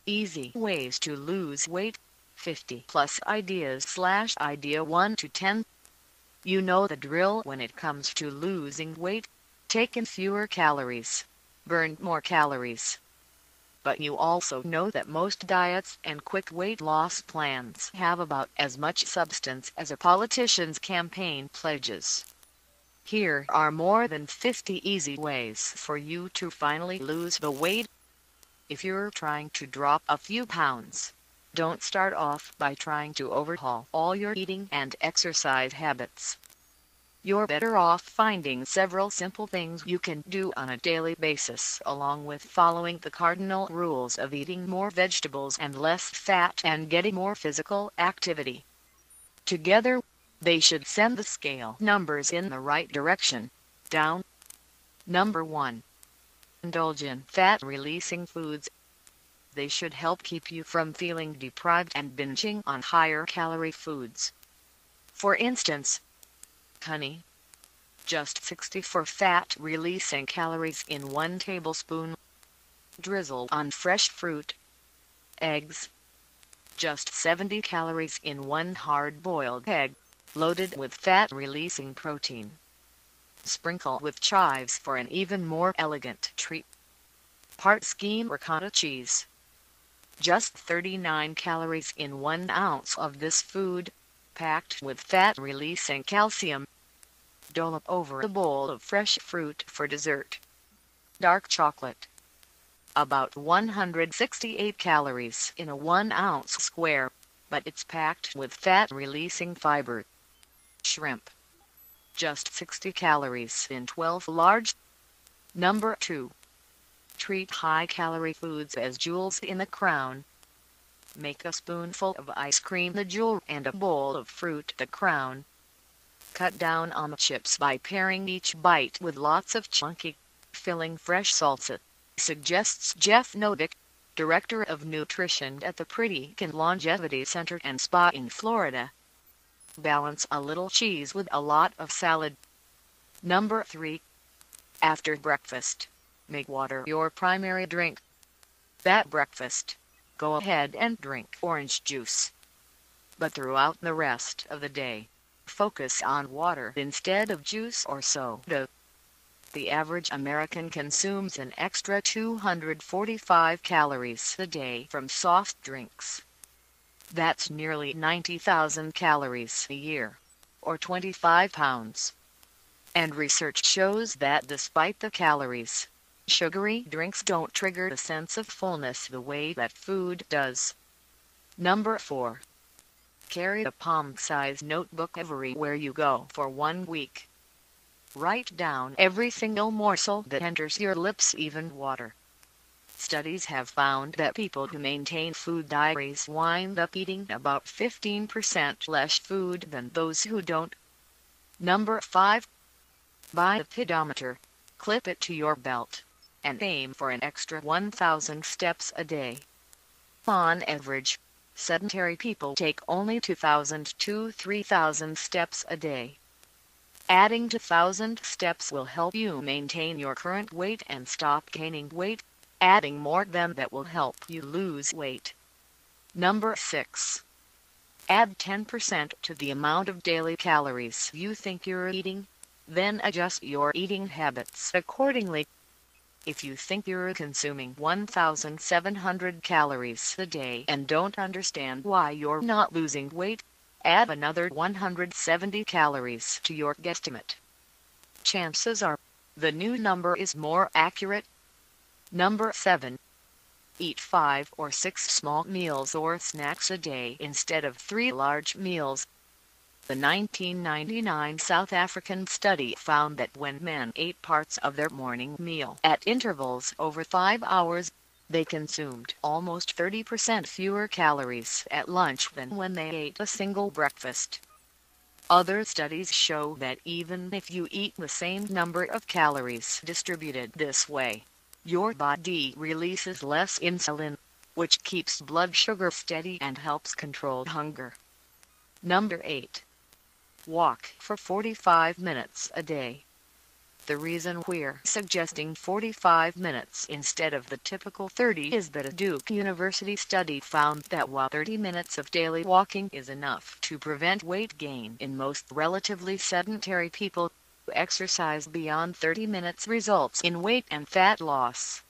Easy ways to lose weight. 50 plus ideas/idea 1 to 10. You know the drill when it comes to losing weight. Take in fewer calories. Burn more calories. But you also know that most diets and quick weight loss plans have about as much substance as a politician's campaign pledges. Here are more than 50 easy ways for you to finally lose the weight. If you're trying to drop a few pounds, don't start off by trying to overhaul all your eating and exercise habits. You're better off finding several simple things you can do on a daily basis, along with following the cardinal rules of eating more vegetables and less fat and getting more physical activity. Together, they should send the scale numbers in the right direction, down. Number 1. Indulge in fat-releasing foods. They should help keep you from feeling deprived and binging on higher-calorie foods. For instance, honey. Just 64 fat-releasing calories in 1 tablespoon. Drizzle on fresh fruit. Eggs. Just 70 calories in 1 hard-boiled egg, loaded with fat-releasing protein. Sprinkle with chives for an even more elegant treat. Part skim ricotta cheese. Just 39 calories in 1 ounce of this food, packed with fat-releasing calcium. Dollop over a bowl of fresh fruit for dessert. Dark chocolate. About 168 calories in a 1 ounce square, but it's packed with fat-releasing fiber. Shrimp. Just 60 calories in 12 large. Number 2. Treat high-calorie foods as jewels in the crown. Make a spoonful of ice cream the jewel and a bowl of fruit the crown. Cut down on the chips by pairing each bite with lots of chunky, filling fresh salsa, suggests Jeff Novick, Director of Nutrition at the Pretty Can Longevity Center and Spa in Florida. Balance a little cheese with a lot of salad. Number 3. After breakfast, make water your primary drink. At breakfast, go ahead and drink orange juice. But throughout the rest of the day, focus on water instead of juice or soda. The average American consumes an extra 245 calories a day from soft drinks. That's nearly 90,000 calories a year, or 25 pounds. And research shows that despite the calories, sugary drinks don't trigger a sense of fullness the way that food does. Number 4. Carry a palm-sized notebook everywhere you go for 1 week. Write down every single morsel that enters your lips, even water. Studies have found that people who maintain food diaries wind up eating about 15% less food than those who don't. Number 5. Buy a pedometer, clip it to your belt, and aim for an extra 1,000 steps a day. On average, sedentary people take only 2,000 to 3,000 steps a day. Adding 2,000 steps will help you maintain your current weight and stop gaining weight. Adding more than that will help you lose weight. Number 6. Add 10% to the amount of daily calories you think you're eating, then adjust your eating habits accordingly. If you think you're consuming 1,700 calories a day and don't understand why you're not losing weight, add another 170 calories to your guesstimate. Chances are, the new number is more accurate. Number 7. Eat 5 or 6 small meals or snacks a day instead of 3 large meals. The 1999 South African study found that when men ate parts of their morning meal at intervals over 5 hours, they consumed almost 30% fewer calories at lunch than when they ate a single breakfast. Other studies show that even if you eat the same number of calories distributed this way, your body releases less insulin, which keeps blood sugar steady and helps control hunger. Number 8. Walk for 45 minutes a day. The reason we're suggesting 45 minutes instead of the typical 30 is that a Duke University study found that while 30 minutes of daily walking is enough to prevent weight gain in most relatively sedentary people, exercise beyond 30 minutes results in weight and fat loss.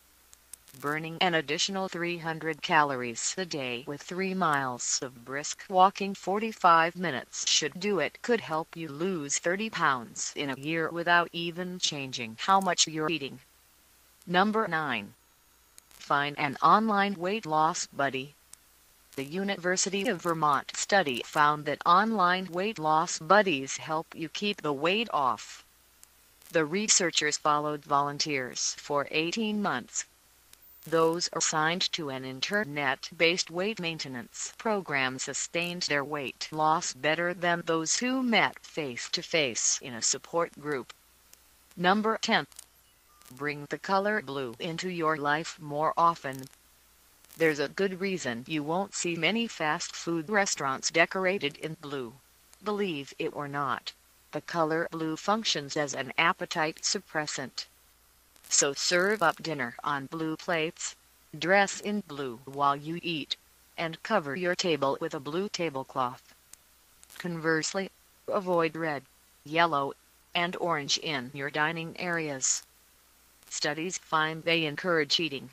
Burning an additional 300 calories a day with 3 miles of brisk walking 45 minutes should do it could help you lose 30 pounds in a year without even changing how much you're eating. Number 9. Find an online weight loss buddy. The University of Vermont study found that online weight loss buddies help you keep the weight off. The researchers followed volunteers for 18 months. Those assigned to an internet-based weight maintenance program sustained their weight loss better than those who met face-to-face in a support group. Number 10. Bring the color blue into your life more often. There's a good reason you won't see many fast food restaurants decorated in blue. Believe it or not, the color blue functions as an appetite suppressant. So serve up dinner on blue plates, dress in blue while you eat, and cover your table with a blue tablecloth. Conversely, avoid red, yellow, and orange in your dining areas. Studies find they encourage eating